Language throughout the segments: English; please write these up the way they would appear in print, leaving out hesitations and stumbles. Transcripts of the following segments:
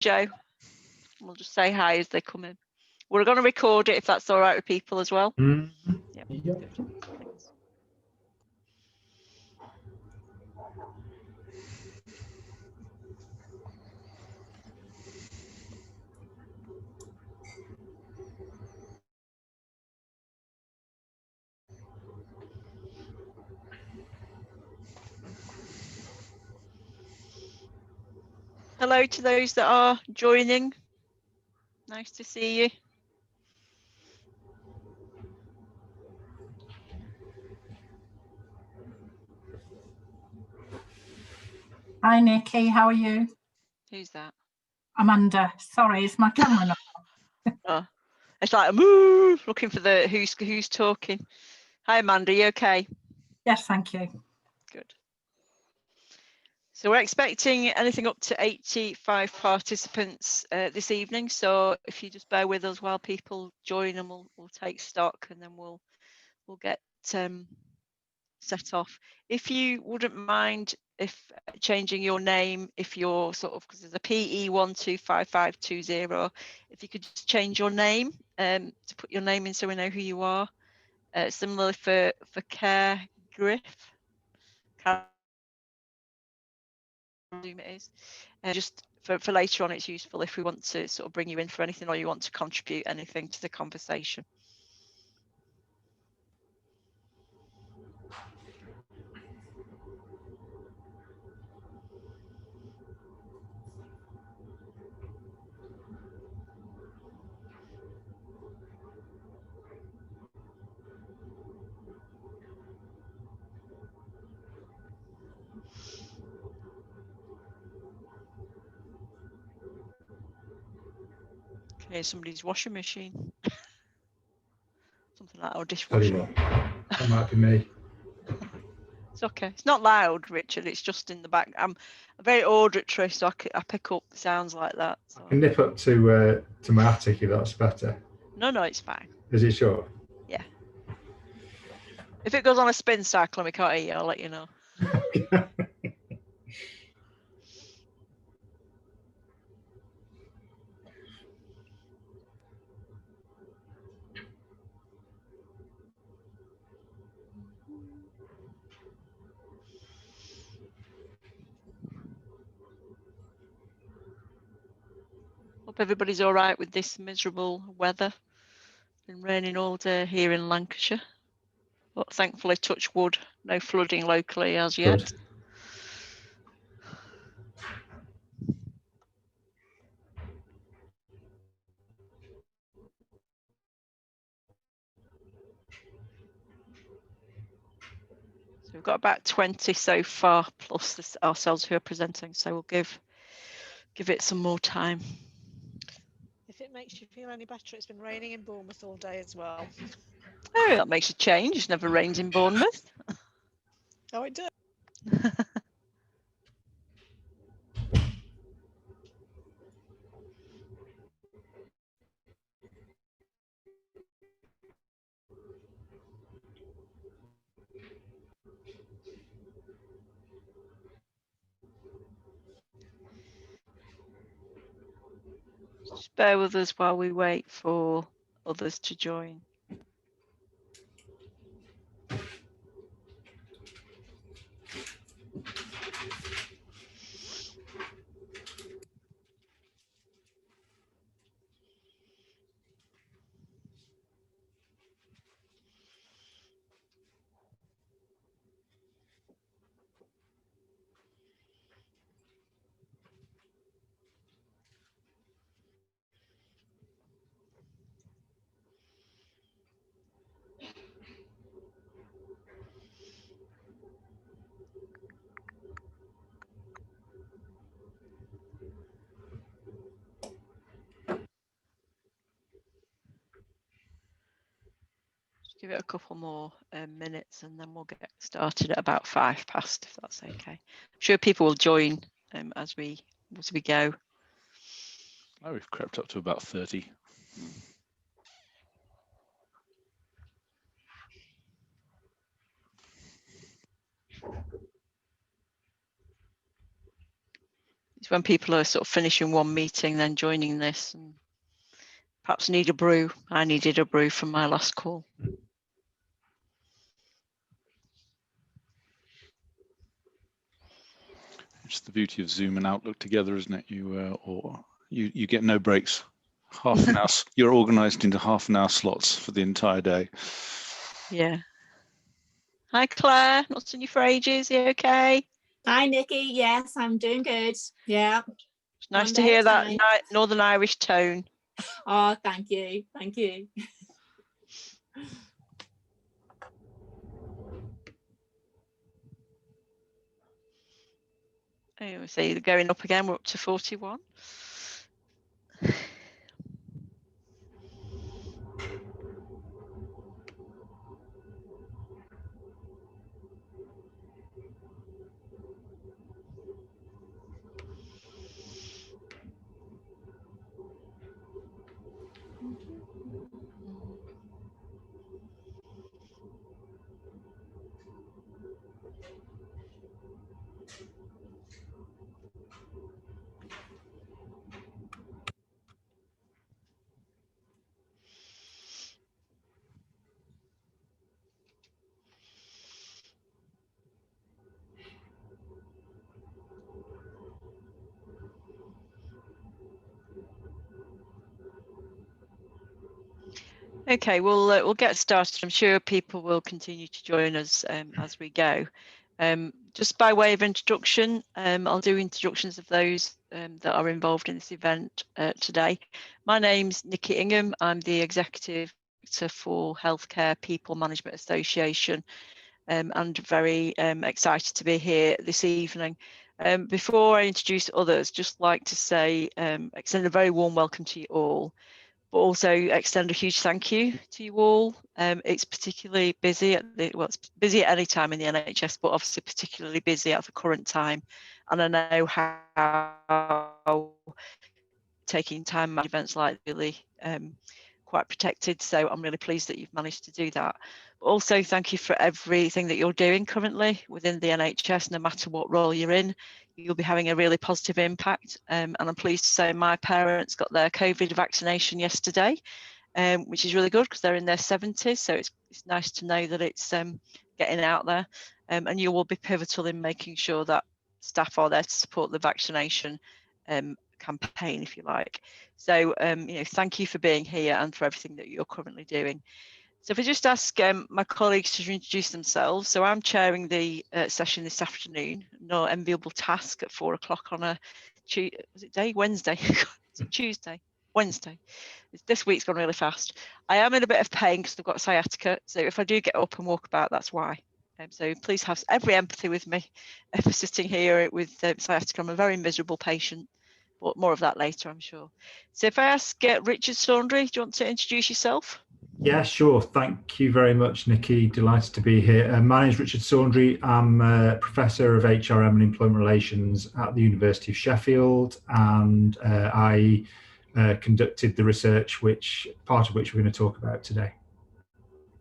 Joe. We'll just say hi as they come in. We're going to record it if that's all right with people as well. Mm-hmm. Yep. Yep. Good. Thanks. Hello to those that are joining. Nice to see you. Hi, Nikki. How are you? Who's that? Amanda. Sorry, is my camera not? Oh, it's like move, looking for the who's talking. Hi, Amanda. You okay? Yes, thank you. Good. So we're expecting anything up to 85 participants this evening. So if you just bear with us while people join, and we'll take stock, and then we'll get set off. If you wouldn't mind if changing your name, if you're sort of, because there's a PE 125520, if you could just change your name to put your name in so we know who you are. Similarly for Care Griff, it is. Just for later on, it's useful if we want to sort of bring you in for anything, or you want to contribute anything to the conversation. Okay, somebody's washing machine. Something like that, or dishwasher. That might be me. It's okay. It's not loud, Richard. It's just in the back. I'm very auditory, so I pick up sounds like that. So. I can nip up to my attic if that's better. No, it's fine. Is it sure? Yeah. If it goes on a spin cycle and we can't hear you, I'll let you know. Hope everybody's all right with this miserable weather. It's been raining all day here in Lancashire, but thankfully, touch wood, no flooding locally as yet. Good. So we've got about 20 so far, plus ourselves who are presenting. So we'll give it some more time. If it makes you feel any better, it's been raining in Bournemouth all day as well. Oh, that makes a change. It's never rained in Bournemouth. Oh, it does. Just bear with us while we wait for others to join. Give it a couple more minutes and then we'll get started at about 5 past, if that's okay. I'm sure people will join as we go. Oh, we've crept up to about 30. It's when people are sort of finishing one meeting, then joining this, and perhaps need a brew. I needed a brew from my last call. It's the beauty of Zoom and Outlook together, isn't it? You get no breaks. Half an hour. You're organised into half-an-hour slots for the entire day. Yeah. Hi, Claire. Not seen you for ages. You okay? Hi, Nikki. Yes, I'm doing good. Yeah. It's nice One to day at hear a that time. Northern Irish tone. Oh, thank you. Thank you. Oh, so you're going up again. We're up to 41. Okay, we'll get started. I'm sure people will continue to join us as we go. Just by way of introduction, I'll do introductions of those that are involved in this event today. My name's Nikki Ingham. I'm the Executive Director for Healthcare People Management Association, and very excited to be here this evening. Before I introduce others, just like to say, extend a very warm welcome to you all, but also extend a huge thank you to you all. It's particularly busy it's busy at any time in the NHS, but obviously particularly busy at the current time. And I know how taking time at events like really quite protected. So I'm really pleased that you've managed to do that. But also thank you for everything that you're doing currently within the NHS, no matter what role you're in. You'll be having a really positive impact. And I'm pleased to say my parents got their COVID vaccination yesterday, which is really good because they're in their 70s. So it's nice to know that it's getting out there. And you will be pivotal in making sure that staff are there to support the vaccination campaign, if you like. So, thank you for being here and for everything that you're currently doing. So if I just ask my colleagues to introduce themselves. So I'm chairing the session this afternoon. No enviable task at 4 o'clock on a Wednesday? Is it Tuesday? Wednesday. This week's gone really fast. I am in a bit of pain because I've got sciatica. So if I do get up and walk about, that's why. So please have every empathy with me for sitting here with sciatica. I'm a very miserable patient, but more of that later, I'm sure. So if I ask Richard Saundry, do you want to introduce yourself? Yeah, sure. Thank you very much, Nikki. Delighted to be here. My name is Richard Saundry. I'm a Professor of HRM and Employment Relations at the University of Sheffield, and I conducted the research, part of which we're going to talk about today.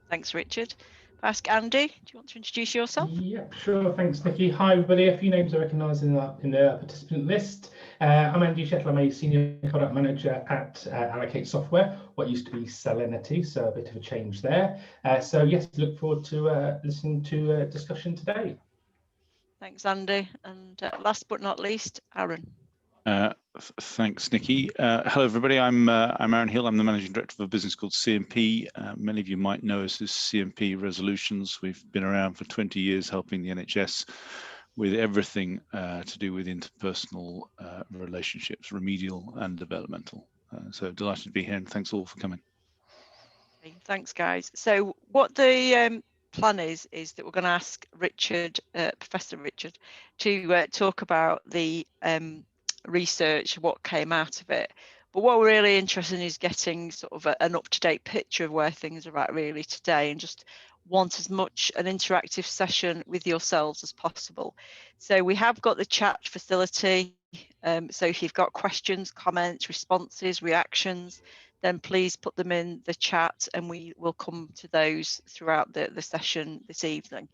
Thanks, Richard. If I ask Andy, do you want to introduce yourself? Yep, sure. Thanks, Nikki. Hi, everybody. A few names I recognise in the participant list. I'm Andy Shettle. I'm a Senior Product Manager at Allocate Software, what used to be Selenity, so a bit of a change there. So yes, look forward to listening to a discussion today. Thanks, Andy. And last but not least, Aaron. Thanks, Nikki. Hello, everybody. I'm Aaron Hill. I'm the Managing Director of a business called CMP. Many of you might know us as CMP Resolutions. We've been around for 20 years helping the NHS with everything to do with interpersonal relationships, remedial and developmental. So delighted to be here, and thanks all for coming. Okay, thanks, guys. So what the plan is that we're going to ask Richard, Professor Richard, to talk about the research, what came out of it. But what we're really interested in is getting sort of an up-to-date picture of where things are at really today, and just want as much an interactive session with yourselves as possible. So we have got the chat facility. So if you've got questions, comments, responses, reactions, then please put them in the chat and we will come to those throughout the session this evening.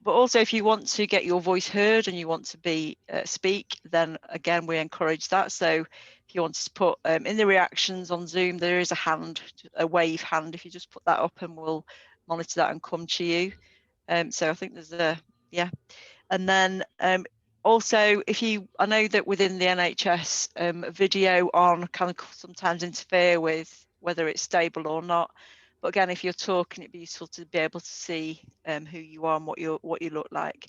But also, if you want to get your voice heard and you want to be speak, then again, we encourage that. So if you want to put in the reactions on Zoom, there is a hand, a wave hand. If you just put that up, and we'll monitor that and come to you. So I think there's a, yeah. And then also, if you, I know that within the NHS, video on can sometimes interfere with whether it's stable or not. But again, if you're talking, it'd be useful to be able to see who you are and what you look like.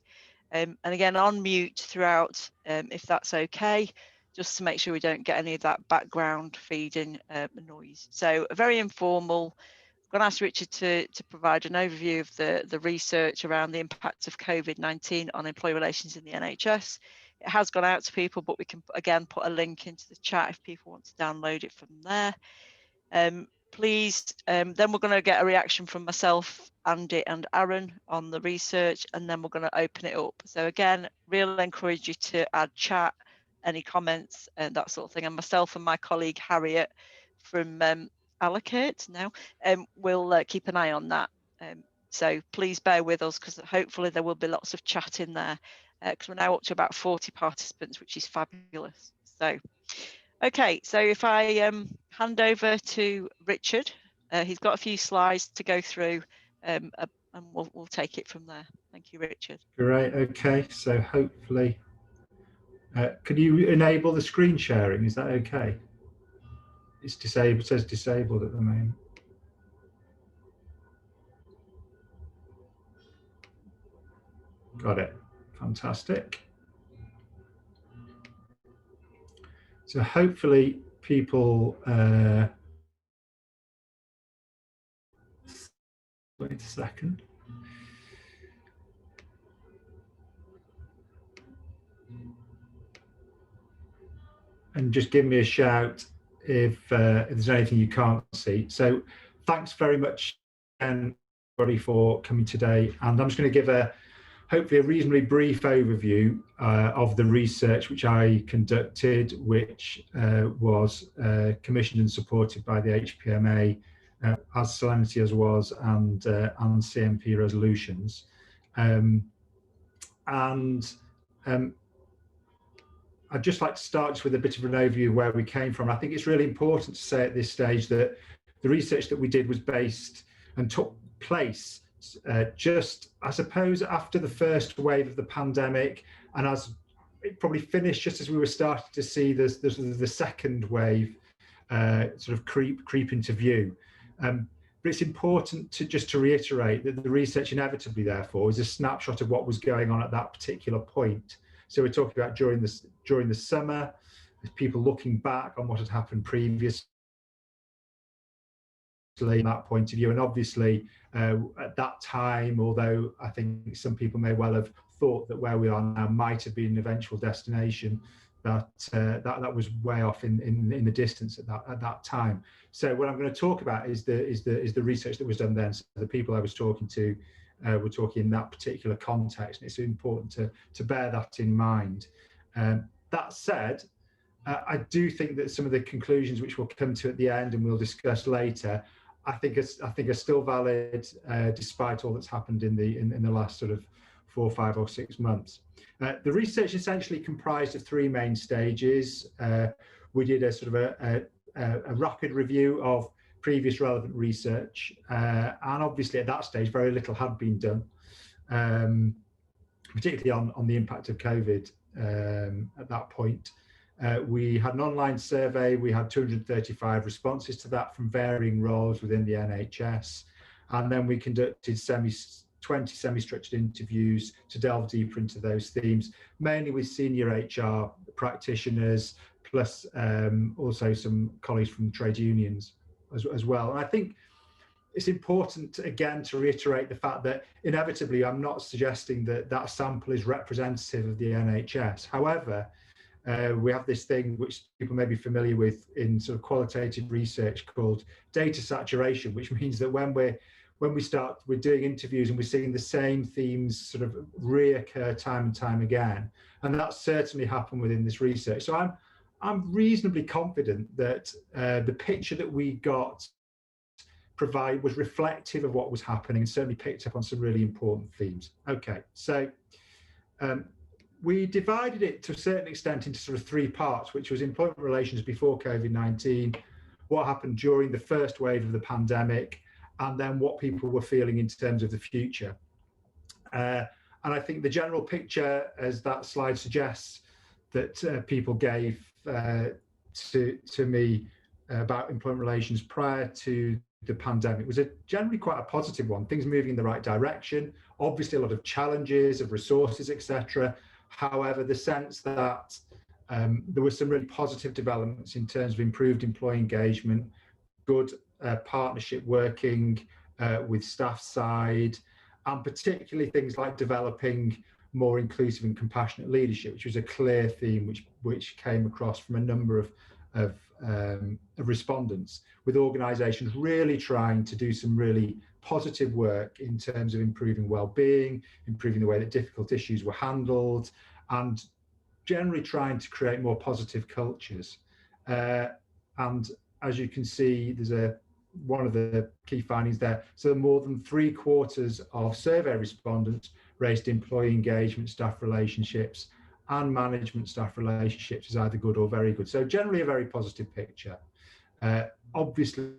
And again, on mute throughout, if that's okay, just to make sure we don't get any of that background feeding noise. So very informal. I'm going to ask Richard to provide an overview of the research around the impact of COVID-19 on employee relations in the NHS. It has gone out to people, but we can again put a link into the chat if people want to download it from there. Please, then we're going to get a reaction from myself, Andy and Aaron on the research, and then we're going to open it up. So again, really encourage you to add chat, any comments and that sort of thing. And myself and my colleague Harriet from Allocate now, we'll keep an eye on that. So please bear with us, because hopefully there will be lots of chat in there, because we're now up to about 40 participants, which is fabulous. So, okay, so if I hand over to Richard, he's got a few slides to go through, and we'll take it from there. Thank you, Richard. Great. Okay. So hopefully, can you enable the screen sharing? Is that okay? It's disabled. It says disabled at the moment. Got it. Fantastic. So hopefully people, wait a second. And just give me a shout if there's anything you can't see. So thanks very much, everybody, for coming today. And I'm just going to give hopefully a reasonably brief overview of the research which I conducted, which was commissioned and supported by the HPMA, as Solemnity as was, and CMP resolutions. I'd just like to start just with a bit of an overview of where we came from. I think it's really important to say at this stage that the research that we did was based and took place just, I suppose, after the first wave of the pandemic, and as it probably finished just as we were starting to see the second wave sort of creep into view. But it's important to reiterate that the research inevitably, therefore, is a snapshot of what was going on at that particular point. So we're talking about during the summer, people looking back on what had happened previously from that point of view. And obviously at that time, although I think some people may well have thought that where we are now might have been an eventual destination, that was way off in the distance at that time. So what I'm going to talk about is the research that was done then. So the people I was talking to were talking in that particular context, and it's important to bear that in mind. That said, I do think that some of the conclusions which we'll come to at the end and we'll discuss later, I think are still valid despite all that's happened in the last sort of 4, 5 or 6 months. The research essentially comprised of 3 main stages. We did a sort of a rapid review of previous relevant research, and obviously at that stage very little had been done, particularly on the impact of COVID at that point. We had an online survey. We had 235 responses to that from varying roles within the NHS, and then we conducted 20 semi-structured interviews to delve deeper into those themes, mainly with senior HR practitioners, plus also some colleagues from trade unions as well. And I think it's important, again, to reiterate the fact that inevitably I'm not suggesting that sample is representative of the NHS. However, we have this thing which people may be familiar with in sort of qualitative research called data saturation, which means that when we're doing interviews and we're seeing the same themes sort of reoccur time and time again, and that certainly happened within this research. So I'm reasonably confident that the picture that we got was reflective of what was happening and certainly picked up on some really important themes. Okay, so we divided it to a certain extent into sort of three parts, which was employment relations before COVID-19, what happened during the first wave of the pandemic, and then what people were feeling in terms of the future. And I think the general picture, as that slide suggests, that people gave to me about employment relations prior to the pandemic was generally quite a positive one. Things moving in the right direction, obviously a lot of challenges of resources, etc. However, the sense that there were some really positive developments in terms of improved employee engagement, good partnership working with staff side, and particularly things like developing more inclusive and compassionate leadership, which was a clear theme which came across from a number of respondents, with organisations really trying to do some really positive work in terms of improving well-being, improving the way that difficult issues were handled, and generally trying to create more positive cultures. And as you can see, there's one of the key findings there. So more than 3/4 of survey respondents raised employee engagement, staff relationships, and management staff relationships as either good or very good. So generally a very positive picture. Obviously,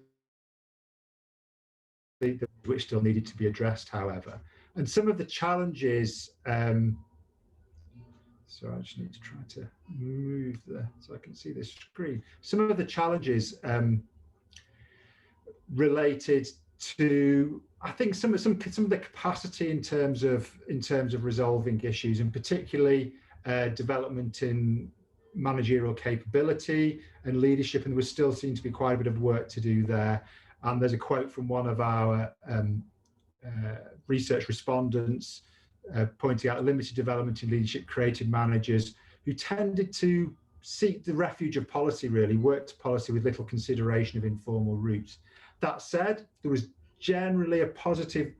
which still needed to be addressed, however. And some of the challenges, so I just need to try to move so I can see this screen. Some of the challenges related to, I think, some of the capacity in terms of resolving issues, and particularly development in managerial capability and leadership, and there was still seems to be quite a bit of work to do there. And there's a quote from one of our research respondents pointing out limited development in leadership created managers who tended to seek the refuge of policy, really work to policy with little consideration of informal routes. That said, there was generally a positive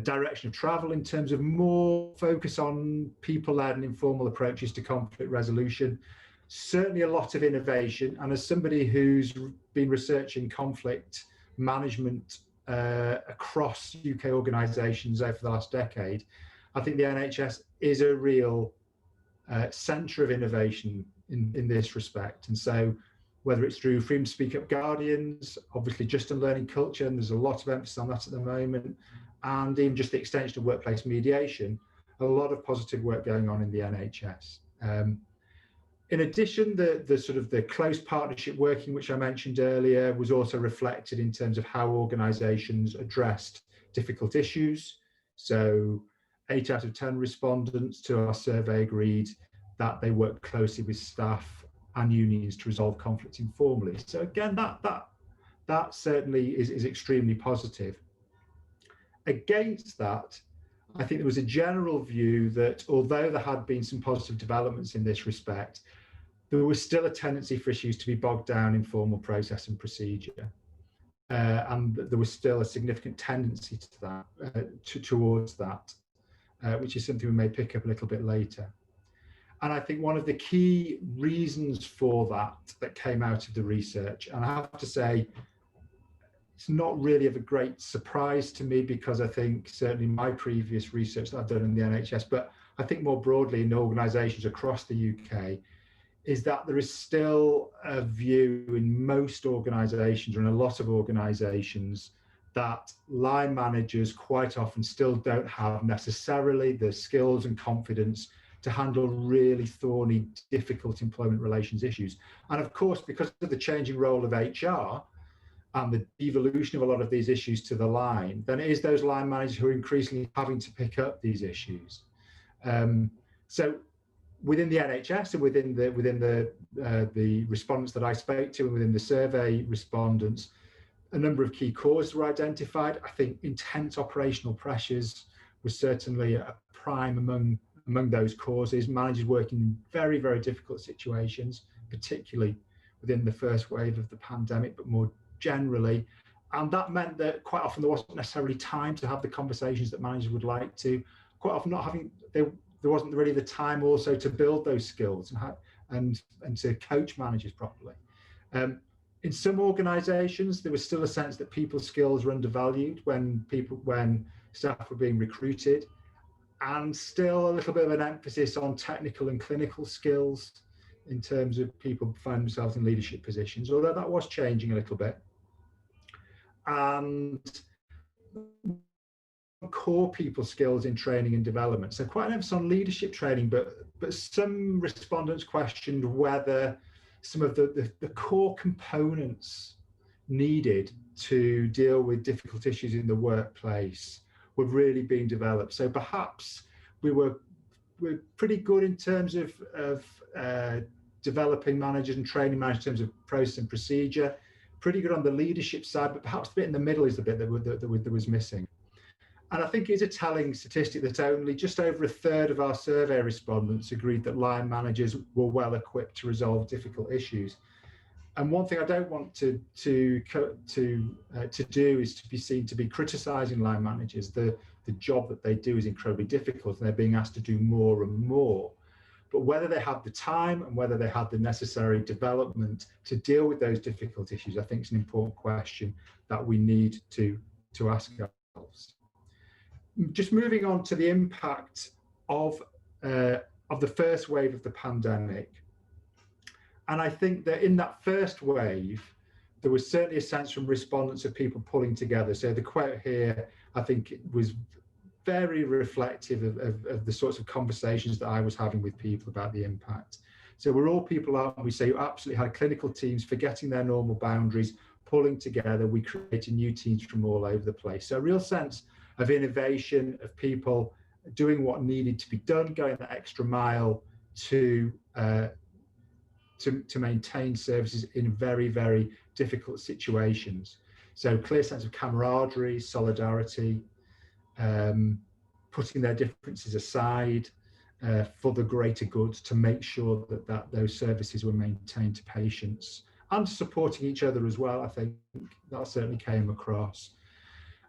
direction of travel in terms of more focus on people-led and informal approaches to conflict resolution. Certainly a lot of innovation, and as somebody who's been researching conflict management across UK organisations over the last decade, I think the NHS is a real centre of innovation in this respect. And so whether it's through Freedom to Speak Up Guardians, obviously just in learning culture, and there's a lot of emphasis on that at the moment, and even just the extension of workplace mediation, a lot of positive work going on in the NHS. In addition, the sort of the close partnership working, which I mentioned earlier, was also reflected in terms of how organisations addressed difficult issues. So 8 out of 10 respondents to our survey agreed that they worked closely with staff and unions to resolve conflicts informally. So again, that certainly is extremely positive. Against that, I think there was a general view that although there had been some positive developments in this respect, there was still a tendency for issues to be bogged down in formal process and procedure. And there was still a significant tendency to that, towards that, which is something we may pick up a little bit later. And I think one of the key reasons for that came out of the research, and I have to say, it's not really of a great surprise to me, because I think certainly my previous research that I've done in the NHS, but I think more broadly in organisations across the UK, is that there is still a view in most organisations, or in a lot of organisations, that line managers quite often still don't have necessarily the skills and confidence to handle really thorny, difficult employment relations issues. And of course, because of the changing role of HR and the evolution of a lot of these issues to the line, then it is those line managers who are increasingly having to pick up these issues. So within the NHS and within the respondents that I spoke to, and within the survey respondents, a number of key causes were identified. I think intense operational pressures was certainly a prime among those causes. Managers working in very, very difficult situations, particularly within the first wave of the pandemic, but more generally. And that meant that quite often there wasn't necessarily time to have the conversations that managers would like to. Quite often not having, there wasn't really the time also to build those skills and to coach managers properly. In some organisations, there was still a sense that people's skills were undervalued when staff were being recruited, and still a little bit of an emphasis on technical and clinical skills in terms of people finding themselves in leadership positions, although that was changing a little bit. And core people skills in training and development. So quite an emphasis on leadership training, but some respondents questioned whether some of the core components needed to deal with difficult issues in the workplace were really being developed. So perhaps we're pretty good in terms of developing managers and training managers in terms of process and procedure, pretty good on the leadership side, but perhaps the bit in the middle is the bit that was missing. And I think it's a telling statistic that only just over a third of our survey respondents agreed that line managers were well equipped to resolve difficult issues. And one thing I don't want to do is to be seen to be criticising line managers. The job that they do is incredibly difficult, and they're being asked to do more and more. But whether they have the time and whether they have the necessary development to deal with those difficult issues, I think is an important question that we need to ask ourselves. Just moving on to the impact of the first wave of the pandemic. And I think that in that first wave, there was certainly a sense from respondents of people pulling together. So the quote here, I think, was very reflective of the sorts of conversations that I was having with people about the impact. So we're all people, aren't we? So you absolutely had clinical teams forgetting their normal boundaries, pulling together. We created new teams from all over the place. So a real sense of innovation, of people doing what needed to be done, going that extra mile to maintain services in very, very difficult situations. So clear sense of camaraderie, solidarity, putting their differences aside for the greater good to make sure that those services were maintained to patients, and supporting each other as well. I think that certainly came across.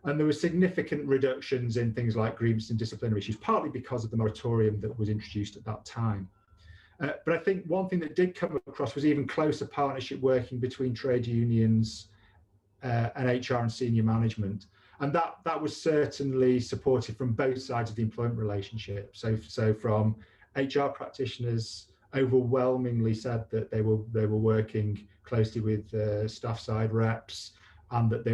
And there were significant reductions in things like grievance and disciplinary issues, partly because of the moratorium that was introduced at that time. But I think one thing that did come across was even closer partnership working between trade unions and HR and senior management. And that was certainly supported from both sides of the employment relationship. So from HR practitioners overwhelmingly said that they were working closely with staff side reps, and that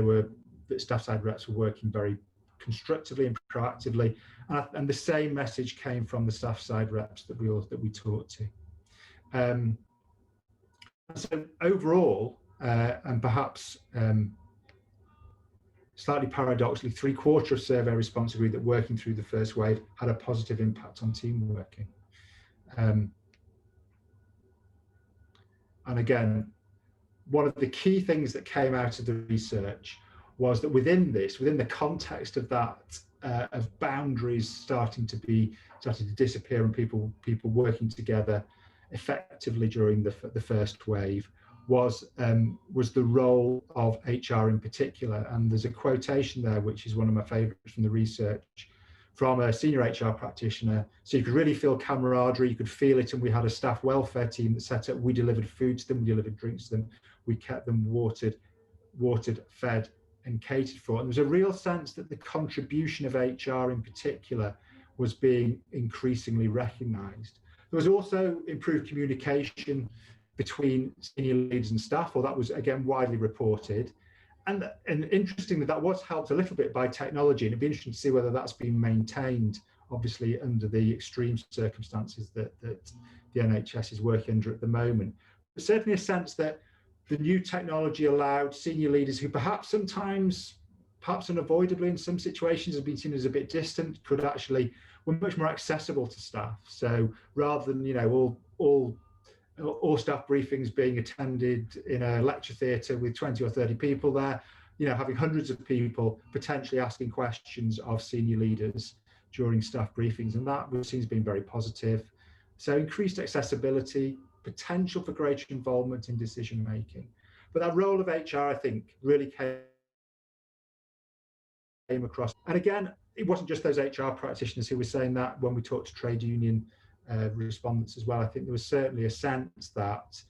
staff side reps were working very constructively and proactively. And the same message came from the staff side reps that we talked to. So overall, and perhaps slightly paradoxically, 3/4 of survey response agreed that working through the first wave had a positive impact on team working. And again, one of the key things that came out of the research was that within the context of that, of boundaries starting to disappear and people working together effectively during the first wave, was the role of HR in particular. And there's a quotation there, which is one of my favorites from the research, from a senior HR practitioner. So you could really feel camaraderie, you could feel it. And we had a staff welfare team that set up, we delivered food to them, we delivered drinks to them, we kept them watered, fed and catered for. And there was a real sense that the contribution of HR in particular was being increasingly recognised. There was also improved communication between senior leaders and staff, or that was again widely reported. And interestingly, that was helped a little bit by technology, and it'd be interesting to see whether that's been maintained, obviously under the extreme circumstances that the NHS is working under at the moment. But certainly a sense that the new technology allowed senior leaders who perhaps unavoidably in some situations have been seen as a bit distant, were much more accessible to staff. So rather than all staff briefings being attended in a lecture theatre with 20 or 30 people there, having hundreds of people potentially asking questions of senior leaders during staff briefings, and that seems to be very positive. So increased accessibility, potential for greater involvement in decision making. But that role of HR, I think, really came across. And again, it wasn't just those HR practitioners who were saying that. When we talked to trade union respondents as well, I think there was certainly a sense that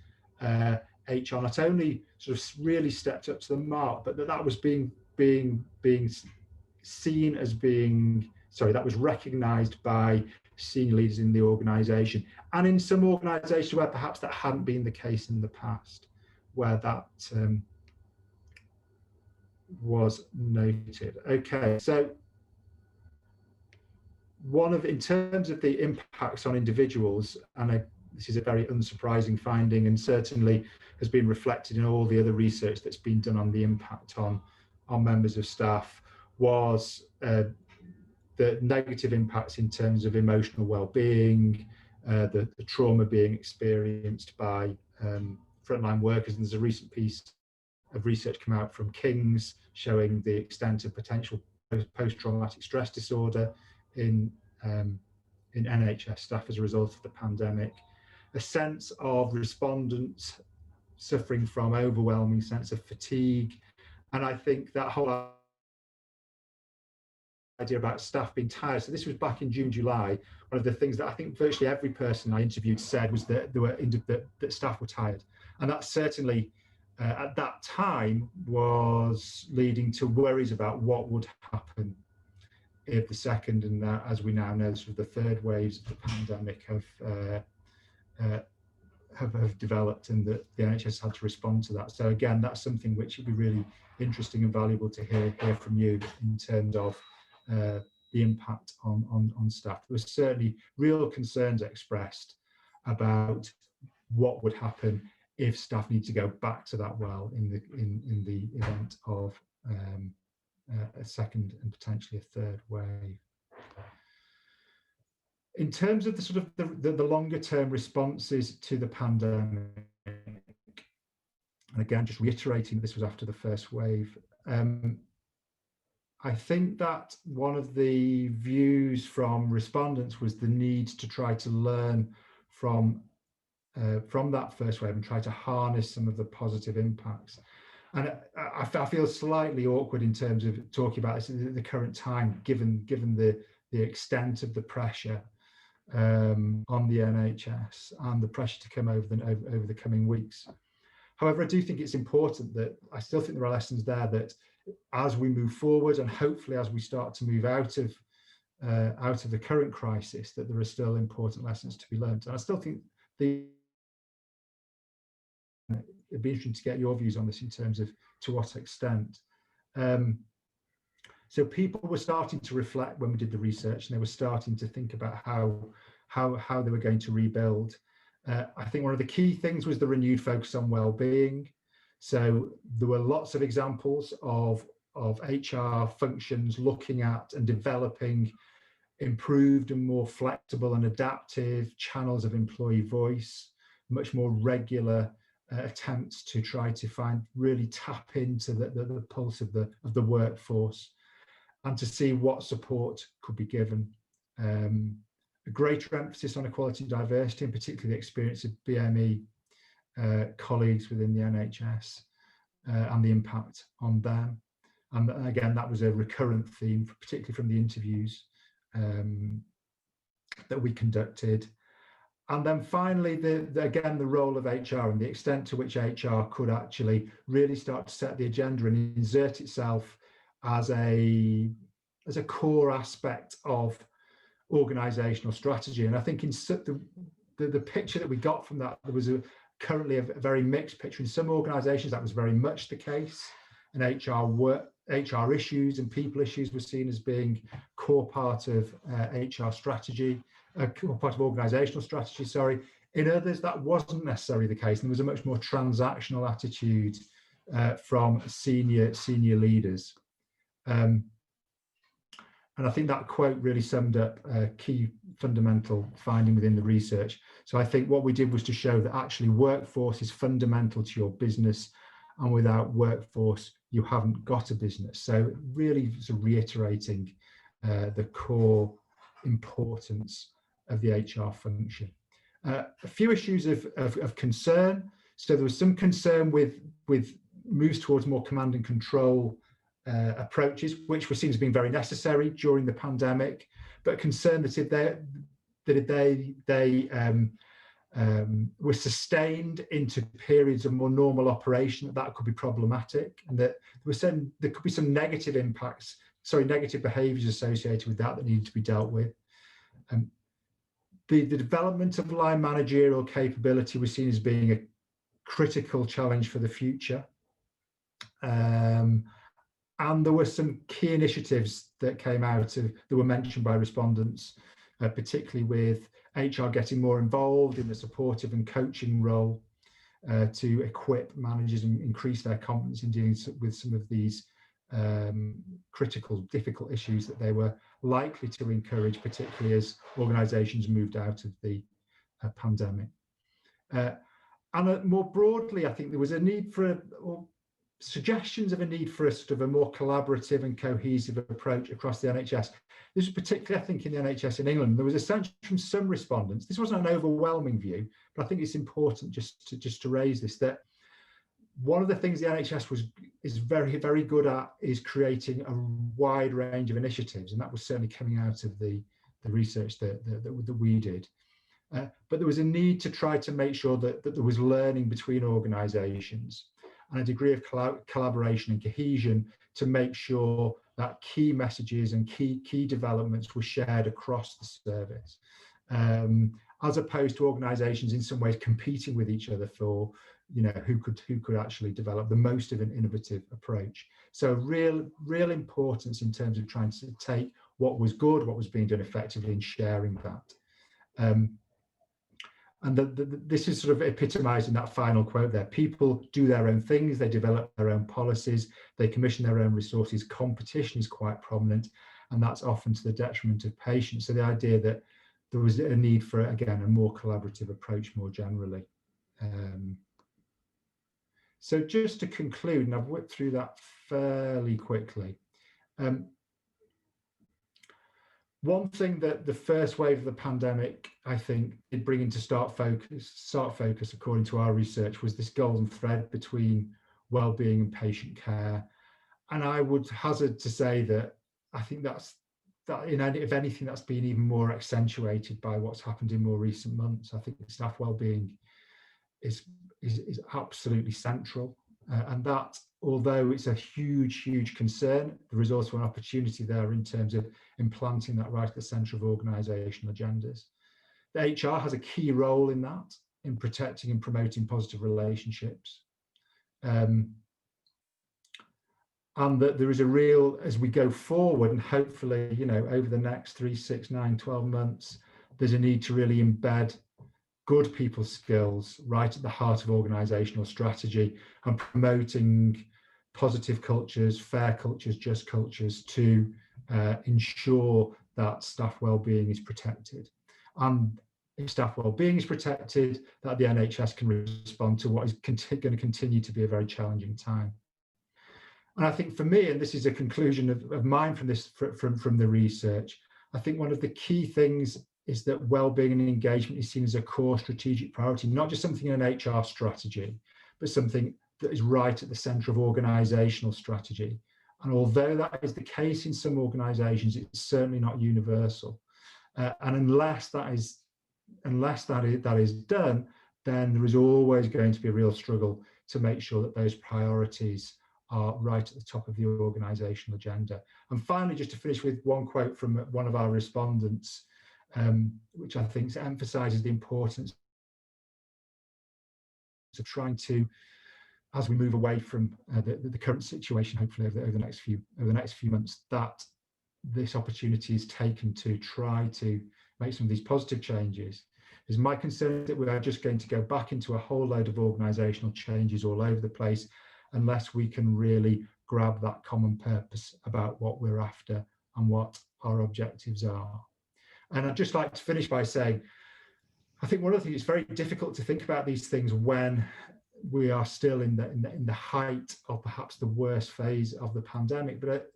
HR not only sort of really stepped up to the mark, but that was being seen as being, sorry, that was recognised by senior leaders in the organisation, and in some organisations where perhaps that hadn't been the case in the past, where that was noted. Okay, so in terms of the impacts on individuals, and this is a very unsurprising finding, and certainly has been reflected in all the other research that's been done on the impact on members of staff, was the negative impacts in terms of emotional well-being, the trauma being experienced by frontline workers. And there's a recent piece of research come out from King's showing the extent of potential post-traumatic stress disorder in NHS staff as a result of the pandemic. A sense of respondents suffering from overwhelming sense of fatigue. And I think that whole idea about staff being tired. So this was back in June, July. One of the things that I think virtually every person I interviewed said was that that staff were tired. And that certainly at that time was leading to worries about what would happen if the second, and as we now know, sort of the third waves of the pandemic have developed, and that the NHS had to respond to that. So again, that's something which would be really interesting and valuable to hear from you in terms of the impact on staff. There was certainly real concerns expressed about what would happen if staff need to go back to that well in the event of a second and potentially a third wave. In terms of the sort of the longer term responses to the pandemic, and again, just reiterating this was after the first wave, I think that one of the views from respondents was the need to try to learn from that first wave and try to harness some of the positive impacts. And I feel slightly awkward in terms of talking about this at the current time, given the extent of the pressure on the NHS and the pressure to come over the coming weeks. However, I do think it's important that I still think there are lessons there that as we move forward, and hopefully as we start to move out of the current crisis, that there are still important lessons to be learned. And I still think it'd be interesting to get your views on this in terms of to what extent. So people were starting to reflect when we did the research, and they were starting to think about how they were going to rebuild. I think one of the key things was the renewed focus on well-being. So there were lots of examples of HR functions looking at and developing improved and more flexible and adaptive channels of employee voice, much more regular attempts to try to really tap into the pulse of the workforce and to see what support could be given. A greater emphasis on equality and diversity, and particularly the experience of BME colleagues within the NHS and the impact on them. And again, that was a recurrent theme, particularly from the interviews that we conducted. And then finally, again, the role of HR and the extent to which HR could actually really start to set the agenda and insert itself as a core aspect of organisational strategy. And I think in the picture that we got from that, there was currently a very mixed picture. In some organisations, that was very much the case, and HR issues and people issues were seen as being core part of HR strategy, core part of organisational strategy, sorry. In others, that wasn't necessarily the case, and there was a much more transactional attitude from senior leaders. And I think that quote really summed up a key fundamental finding within the research. So I think what we did was to show that actually workforce is fundamental to your business, and without workforce, you haven't got a business. So really sort of reiterating the core importance of the HR function. A few issues of concern. So there was some concern with moves towards more command and control approaches, which were seen as being very necessary during the pandemic, but concern that if they were sustained into periods of more normal operation, that could be problematic, and that there could be some negative impacts, negative behaviours associated with that needed to be dealt with. The development of line managerial capability was seen as being a critical challenge for the future. And there were some key initiatives that came out that were mentioned by respondents, particularly with HR getting more involved in the supportive and coaching role to equip managers and increase their confidence in dealing with some of these critical, difficult issues that they were likely to encourage, particularly as organisations moved out of the pandemic. And more broadly, I think there was a need for suggestions of a need for a sort of a more collaborative and cohesive approach across the NHS. This was particularly, I think, in the NHS in England. There was a sense from some respondents, this wasn't an overwhelming view, but I think it's important just to raise this, that one of the things the NHS is very, very good at is creating a wide range of initiatives, and that was certainly coming out of the research that we did. But there was a need to try to make sure that there was learning between organisations and a degree of collaboration and cohesion to make sure that key messages and key developments were shared across the service, as opposed to organisations in some ways competing with each other for, who could actually develop the most of an innovative approach. So real importance in terms of trying to take what was good, what was being done effectively, and sharing that. And this is sort of epitomised in that final quote there. People do their own things, they develop their own policies, they commission their own resources. Competition is quite prominent, and that's often to the detriment of patients. So the idea that there was a need for, again, a more collaborative approach more generally. So just to conclude, and I've whipped through that fairly quickly. One thing that the first wave of the pandemic, I think, did bring into start focus, according to our research, was this golden thread between well-being and patient care. And I would hazard to say that I think that if anything, that's been even more accentuated by what's happened in more recent months. I think staff well-being is absolutely central, and that, although it's a huge concern, there is also an opportunity there in terms of implanting that right at the centre of organisational agendas. The HR has a key role in that, in protecting and promoting positive relationships. And that there is a real, as we go forward, and hopefully, over the next 3, 6, 9, 12 months, there's a need to really embed good people skills right at the heart of organisational strategy, and promoting positive cultures, fair cultures, just cultures, to ensure that staff well-being is protected. And if staff well-being is protected, that the NHS can respond to what is going to continue to be a very challenging time. And I think for me, and this is a conclusion of mine from the research, I think one of the key things is that well-being and engagement is seen as a core strategic priority, not just something in an HR strategy, but something that is right at the centre of organisational strategy. And although that is the case in some organisations, it's certainly not universal. And unless that is done, then there is always going to be a real struggle to make sure that those priorities are right at the top of the organisational agenda. And finally, just to finish with one quote from one of our respondents, which I think emphasises the importance of trying to, as we move away from the current situation, hopefully over the next few months, that this opportunity is taken to try to make some of these positive changes. Is my concern that we are just going to go back into a whole load of organisational changes all over the place, unless we can really grab that common purpose about what we're after and what our objectives are. And I'd just like to finish by saying, I think one of the things, it's very difficult to think about these things when we are still in the height of perhaps the worst phase of the pandemic. But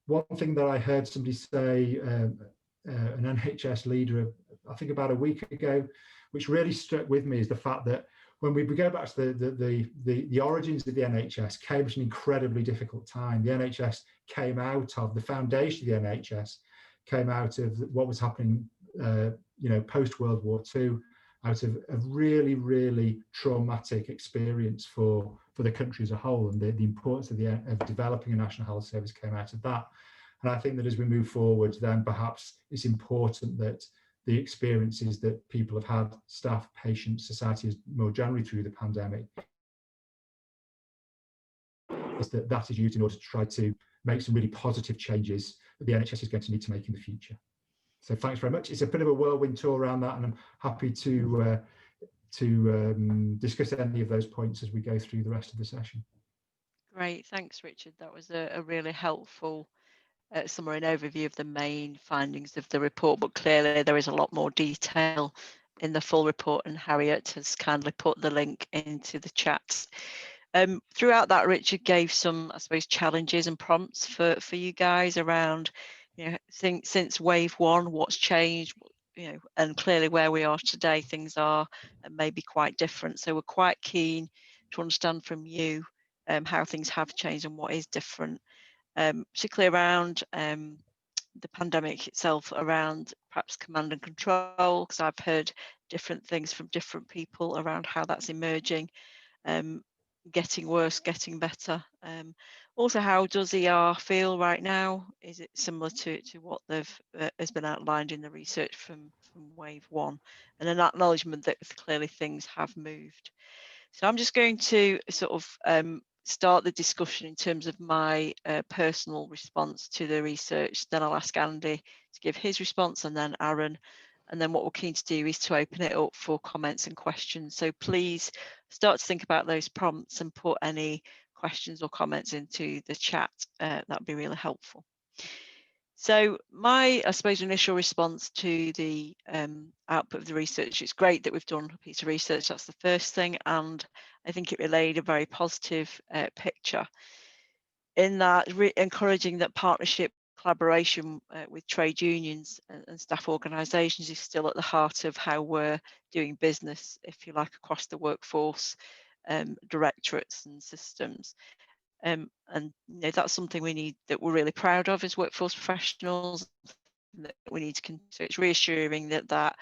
one thing that I heard somebody say, an NHS leader, I think about a week ago, which really struck with me, is the fact that when we go back to the origins of the NHS, came at an incredibly difficult time. The NHS came out of, the foundation of the NHS came out of what was happening, post World War II, out of a really, really traumatic experience for the country as a whole, and the importance of developing a national health service came out of that. And I think that as we move forward, then perhaps it's important that the experiences that people have had, staff, patients, society more generally through the pandemic, is that is used in order to try to make some really positive changes that the NHS is going to need to make in the future. So thanks very much. It's a bit of a whirlwind tour around that, and I'm happy to discuss any of those points as we go through the rest of the session. Great, thanks, Richard. That was a really helpful summary and overview of the main findings of the report, but clearly there is a lot more detail in the full report, and Harriet has kindly put the link into the chat. Throughout that, Richard gave some, I suppose, challenges and prompts for you guys around, since wave one, what's changed, and clearly where we are today, things are maybe quite different. So we're quite keen to understand from you how things have changed and what is different, particularly around the pandemic itself, around perhaps command and control, because I've heard different things from different people around how that's emerging. Getting worse, getting better. Also, how does ER feel right now? Is it similar to what has been outlined in the research from wave one, and an acknowledgement that clearly things have moved? So I'm just going to sort of start the discussion in terms of my personal response to the research. Then I'll ask Andy to give his response, and then Aaron. And then what we're keen to do is to open it up for comments and questions. So please start to think about those prompts and put any questions or comments into the chat. That'd be really helpful. So my, I suppose, initial response to the output of the research, it's great that we've done a piece of research, that's the first thing, and I think it relayed a very positive picture in that, encouraging that partnership collaboration with trade unions and staff organisations is still at the heart of how we're doing business, if you like, across the workforce, directorates and systems. And that's something that we're really proud of as workforce professionals, that we need to, so it's reassuring that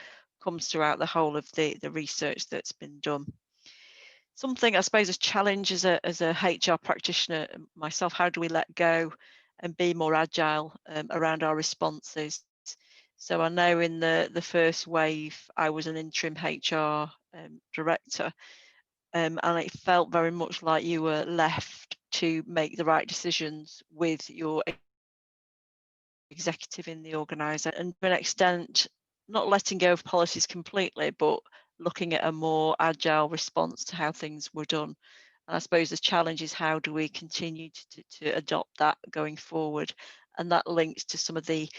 comes throughout the whole of the research that's been done. Something, I suppose, a challenge as a HR practitioner myself, how do we let go and be more agile around our responses? So I know in the first wave, I was an interim HR director, and it felt very much like you were left to make the right decisions with your executive in the organisation, and to an extent, not letting go of policies completely, but looking at a more agile response to how things were done. And I suppose the challenge is, how do we continue to adopt that going forward? And that links to some of the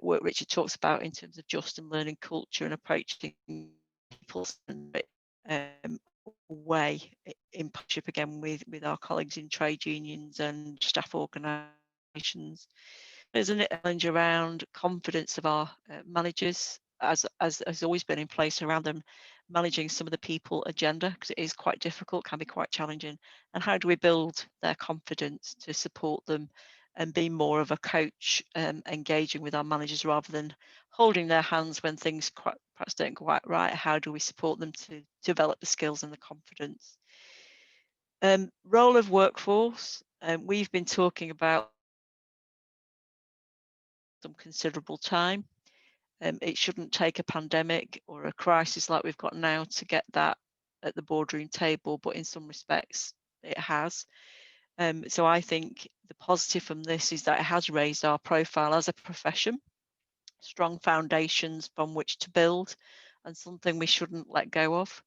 work Richard talks about in terms of just and learning culture and approaching people way in partnership again with our colleagues in trade unions and staff organisations. There's a challenge around confidence of our managers, as has always been in place around them managing some of the people agenda, because it is quite difficult, can be quite challenging. And how do we build their confidence to support them and be more of a coach, engaging with our managers rather than holding their hands when things perhaps don't go quite right? How do we support them to develop the skills and the confidence? Role of workforce. We've been talking about some considerable time. It shouldn't take a pandemic or a crisis like we've got now to get that at the boardroom table, but in some respects it has. So I think the positive from this is that it has raised our profile as a profession, strong foundations from which to build, and something we shouldn't let go of.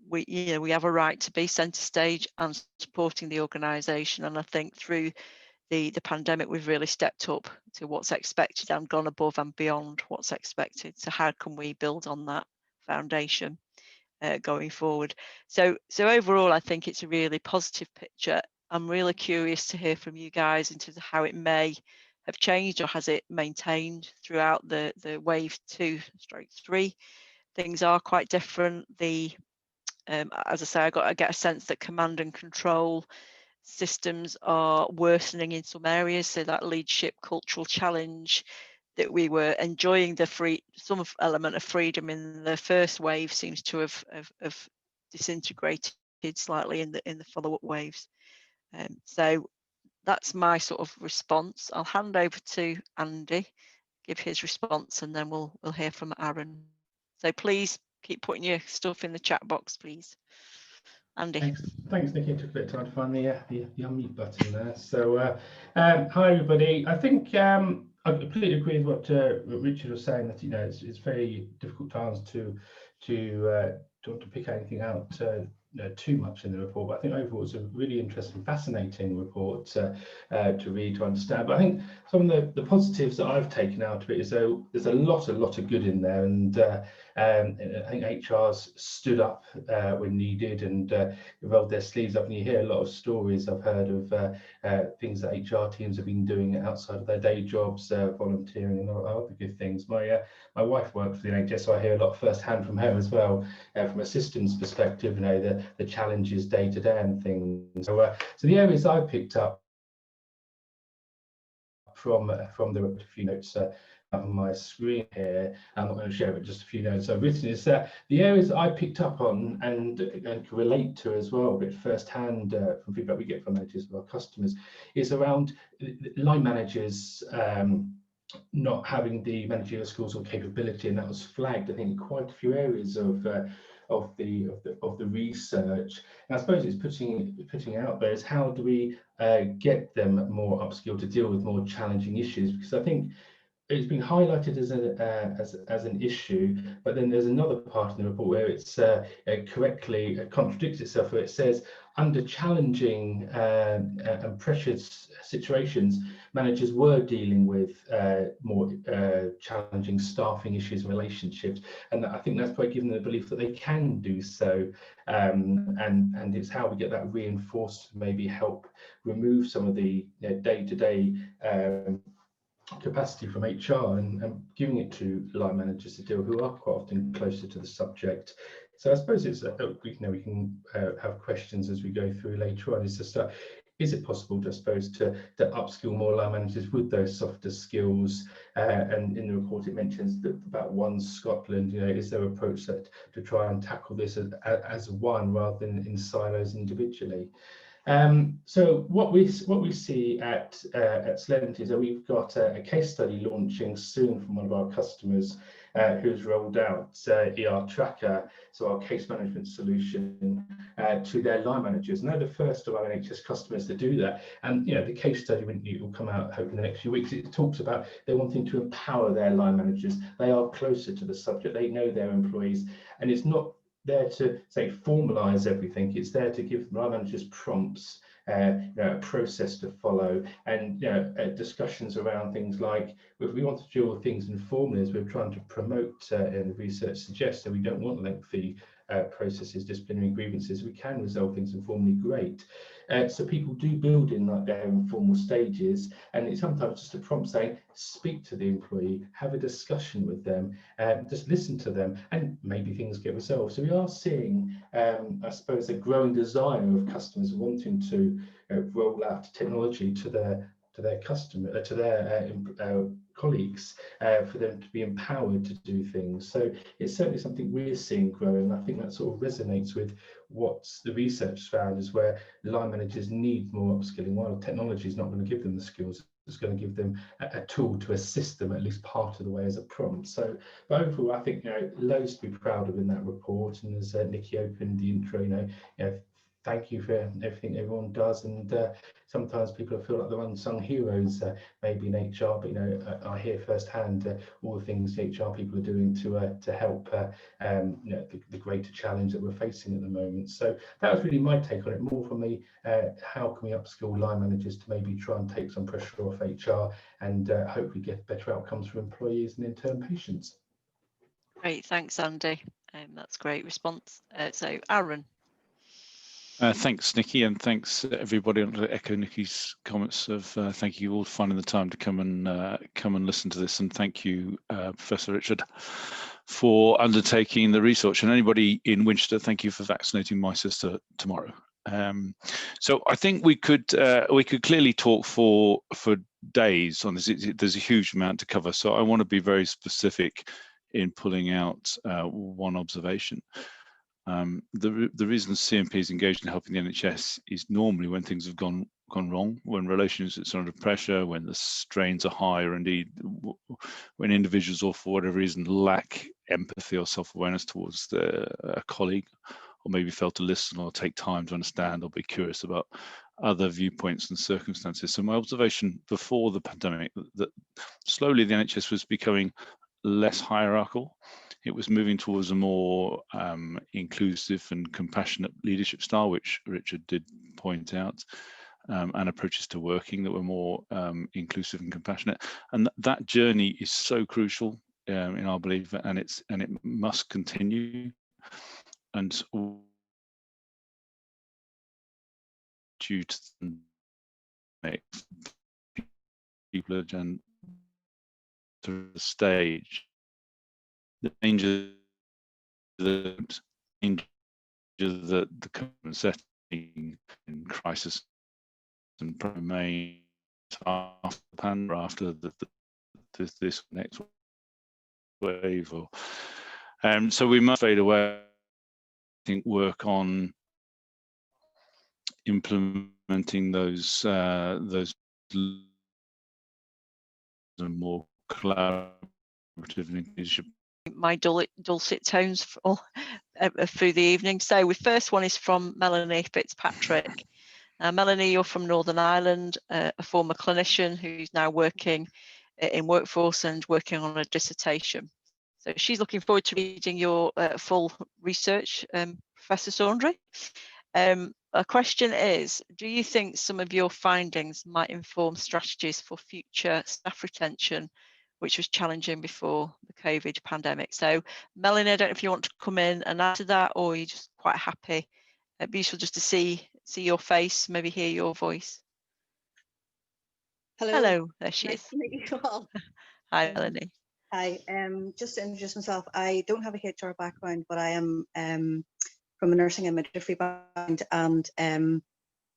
We have a right to be centre stage and supporting the organisation, and I think through the pandemic we've really stepped up to what's expected and gone above and beyond what's expected. So how can we build on that foundation going forward? So overall, I think it's a really positive picture. I'm really curious to hear from you guys in terms of how it may have changed, or has it maintained throughout the wave 2/3. Things are quite different. As I say, I get a sense that command and control systems are worsening in some areas, so that leadership cultural challenge, that we were enjoying the some element of freedom in the first wave seems to have disintegrated slightly in the follow-up waves. So that's my sort of response. I'll hand over to Andy, give his response, and then we'll hear from Aaron. So please keep putting your stuff in the chat box, please. Andy. Thanks, Nikki. It took a bit of time to find the unmute button there. So, hi everybody. I think I completely agree with what Richard was saying. That it's very difficult times to pick anything out too much in the report. But I think overall it's a really interesting, fascinating report to read, to understand. But I think some of the positives that I've taken out of it is there's a lot of good in there, and I think HR's stood up when needed and rolled their sleeves up. And you hear a lot of stories I've heard of things that HR teams have been doing outside of their day jobs, volunteering and other good things. My wife works for the NHS, so I hear a lot firsthand from her as well, from a systems perspective. The challenges day to day and things. So the areas I picked up from the few notes on my screen here, I'm not going to share it, just a few notes I've written, is the areas I picked up on and can relate to as well, a bit firsthand from feedback we get from managers of our customers, is around line managers not having the managerial skills or capability, and that was flagged, I think, in quite a few areas of the research. And I suppose it's putting out there is how do we get them more upskilled to deal with more challenging issues, because I think it's been highlighted as an issue, but then there's another part of the report where it's correctly contradicts itself, where it says under challenging and pressured situations, managers were dealing with more challenging staffing issues and relationships, and I think that's probably given them the belief that they can do so, and it's how we get that reinforced, maybe help remove some of the day-to-day capacity from HR and giving it to line managers to deal, who are quite often closer to the subject. So I suppose it's we can have questions as we go through later on. Is just is it possible, I suppose, to upskill more line managers with those softer skills? And in the report it mentions that about One Scotland. Is there an approach that to try and tackle this as one rather than in silos individually? So what we see at Solemnity is that we've got a case study launching soon from one of our customers who's rolled out ER Tracker, so our case management solution, to their line managers. And they're the first of our NHS customers to do that. And the case study will come out hopefully in the next few weeks. It talks about they're wanting to empower their line managers. They are closer to the subject. They know their employees, and it's not there to say formalize everything. It's there to give line managers prompts, a process to follow, and discussions around things like, if we want to deal with things informally, as we're trying to promote, and the research suggests that we don't want lengthy processes, disciplinary grievances, we can resolve things informally, great. So people do build in like their informal stages, and it's sometimes just a prompt saying, speak to the employee, have a discussion with them, just listen to them, and maybe things get resolved. So we are seeing, I suppose, a growing desire of customers wanting to roll out technology to their customer, to their colleagues, for them to be empowered to do things. So it's certainly something we're seeing growing. I think that sort of resonates with what the research found, is where line managers need more upskilling. While technology is not going to give them the skills, it's going to give them a tool to assist them at least part of the way as a prompt. So, but overall, I think loads to be proud of in that report. And as Nikki opened the intro, thank you for everything everyone does. And sometimes people feel like they're unsung heroes, maybe in HR, but I hear firsthand all the things the HR people are doing to help the greater challenge that we're facing at the moment. So that was really my take on it, more from the how can we upskill line managers to maybe try and take some pressure off HR and hopefully get better outcomes for employees and in turn patients. Great, thanks Andy. That's a great response. So Aaron. Thanks, Nikki, and thanks everybody. I want to echo Nikki's comments of thank you all for finding the time to come and listen to this, and thank you, Professor Richard, for undertaking the research. And anybody in Winchester, thank you for vaccinating my sister tomorrow. So I think we could clearly talk for days on this. There's a huge amount to cover, so I want to be very specific in pulling out one observation. The reason CMP is engaged in helping the NHS is normally when things have gone wrong, when relationships are under pressure, when the strains are high, or indeed when individuals, or for whatever reason, lack empathy or self-awareness towards a colleague, or maybe fail to listen or take time to understand or be curious about other viewpoints and circumstances. So my observation before the pandemic, that slowly the NHS was becoming less hierarchical. It was moving towards a more inclusive and compassionate leadership style, which Richard did point out, and approaches to working that were more inclusive and compassionate. And that journey is so crucial in our belief, and it must continue. And due to the people agenda to the stage, the danger that the current setting in crisis and remain after the pandemic, after this next wave, or so we must fade away. I think work on implementing those more collaborative leadership. My dulcet tones through the evening. So the first one is from Melanie Fitzpatrick. Melanie, you're from Northern Ireland, a former clinician who's now working in workforce and working on a dissertation. So she's looking forward to reading your full research, Professor Saundry. A question is, do you think some of your findings might inform strategies for future staff retention, which was challenging before the COVID pandemic? So Melanie, I don't know if you want to come in and answer that, or you're just quite happy. It'd be useful just to see your face, maybe hear your voice. Hello, there she is. Nice to meet you all. Hi, Melanie. Hi, just to introduce myself, I don't have a HR background, but I am from a nursing and midwifery background, and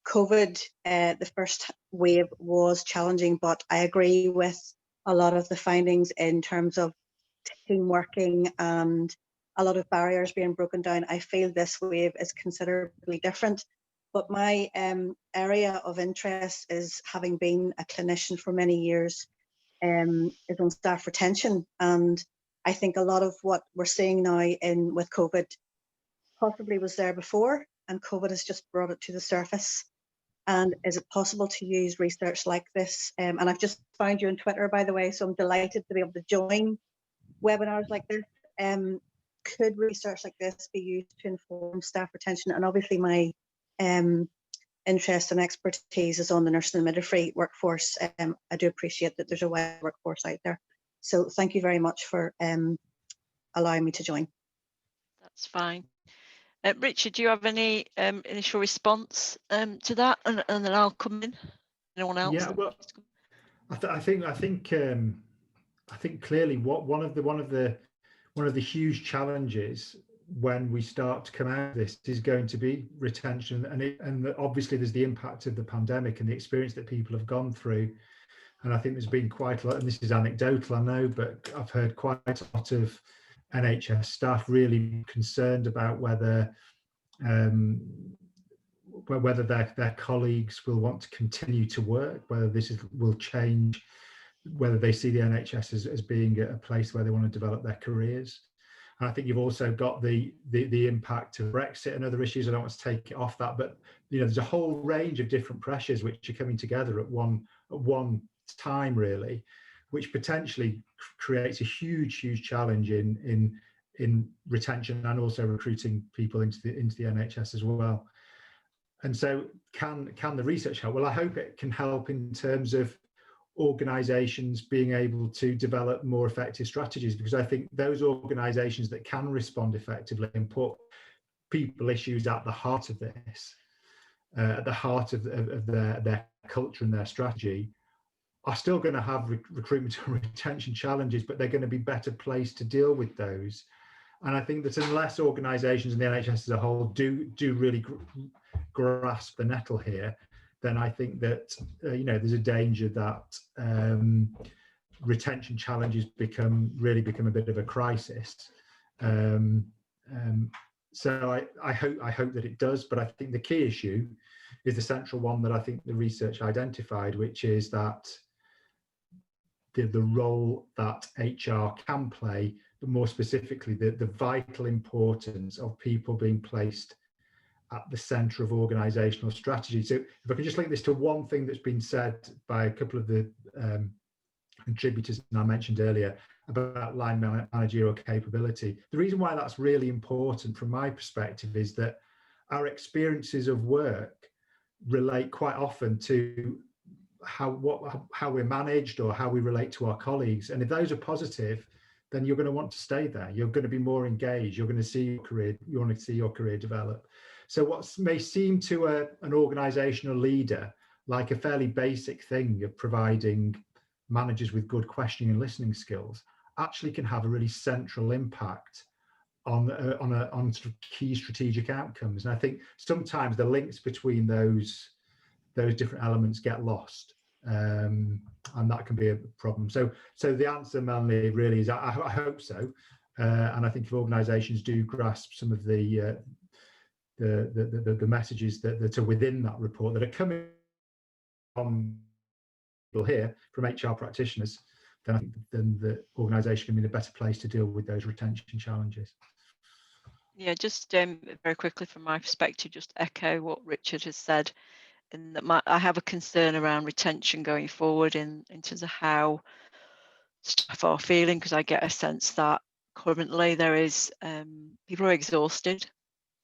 COVID, the first wave was challenging, but I agree with a lot of the findings in terms of team working and a lot of barriers being broken down. I feel this wave is considerably different, but my area of interest is, having been a clinician for many years, is on staff retention. And I think a lot of what we're seeing now with COVID possibly was there before, and COVID has just brought it to the surface. And is it possible to use research like this? And I've just found you on Twitter, by the way, so I'm delighted to be able to join webinars like this. Could research like this be used to inform staff retention? And obviously my interest and expertise is on the nursing and midwifery workforce. I do appreciate that there's a wide workforce out there. So thank you very much for allowing me to join. That's fine. Richard, do you have any initial response to that, and then I'll come in. Anyone else? Yeah, well, I think clearly one of the huge challenges when we start to come out of this is going to be retention, and obviously there's the impact of the pandemic and the experience that people have gone through. And I think there's been quite a lot, and this is anecdotal, I know, but I've heard quite a lot of NHS staff really concerned about whether their colleagues will want to continue to work, whether will change, whether they see the NHS as being a place where they want to develop their careers. And I think you've also got the impact of Brexit and other issues. I don't want to take it off that, but there's a whole range of different pressures which are coming together at one time, really, which potentially creates a huge challenge in retention and also recruiting people into the NHS as well. And so can the research help? Well, I hope it can help in terms of organisations being able to develop more effective strategies, because I think those organisations that can respond effectively and put people issues at the heart of this, at the heart of their culture and their strategy, are still going to have recruitment and retention challenges, but they're going to be better placed to deal with those. And I think that unless organisations and the NHS as a whole do really grasp the nettle here, then I think that there's a danger that retention challenges really become a bit of a crisis. So I hope that it does, but I think the key issue is the central one that I think the research identified, which is that the role that HR can play, but more specifically the vital importance of people being placed at the centre of organisational strategy. So if I can just link this to one thing that's been said by a couple of the contributors I mentioned earlier about line managerial capability. The reason why that's really important from my perspective is that our experiences of work relate quite often to how we're managed or how we relate to our colleagues. And if those are positive, then you're going to want to stay there. You're going to be more engaged. You're going to see your career. You want to see your career develop. So what may seem to an organizational leader like a fairly basic thing of providing managers with good questioning and listening skills actually can have a really central impact on key strategic outcomes. And I think sometimes the links between those different elements get lost, and that can be a problem. So the answer, Melanie, really is I hope so, and I think if organisations do grasp some of the messages that are within that report that are coming from people here, from HR practitioners, then I think the organisation can be in a better place to deal with those retention challenges. Yeah, just very quickly from my perspective, just echo what Richard has said, in that I have a concern around retention going forward in terms of how staff are feeling, because I get a sense that currently there is people are exhausted,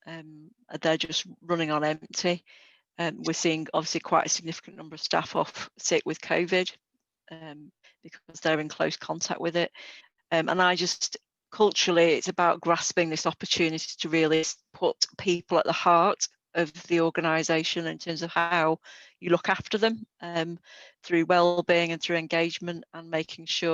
they're just running on empty. We're seeing obviously quite a significant number of staff off sick with COVID because they're in close contact with it. And I just, culturally, it's about grasping this opportunity to really put people at the heart of the organisation in terms of how you look after them through well-being and through engagement, and making sure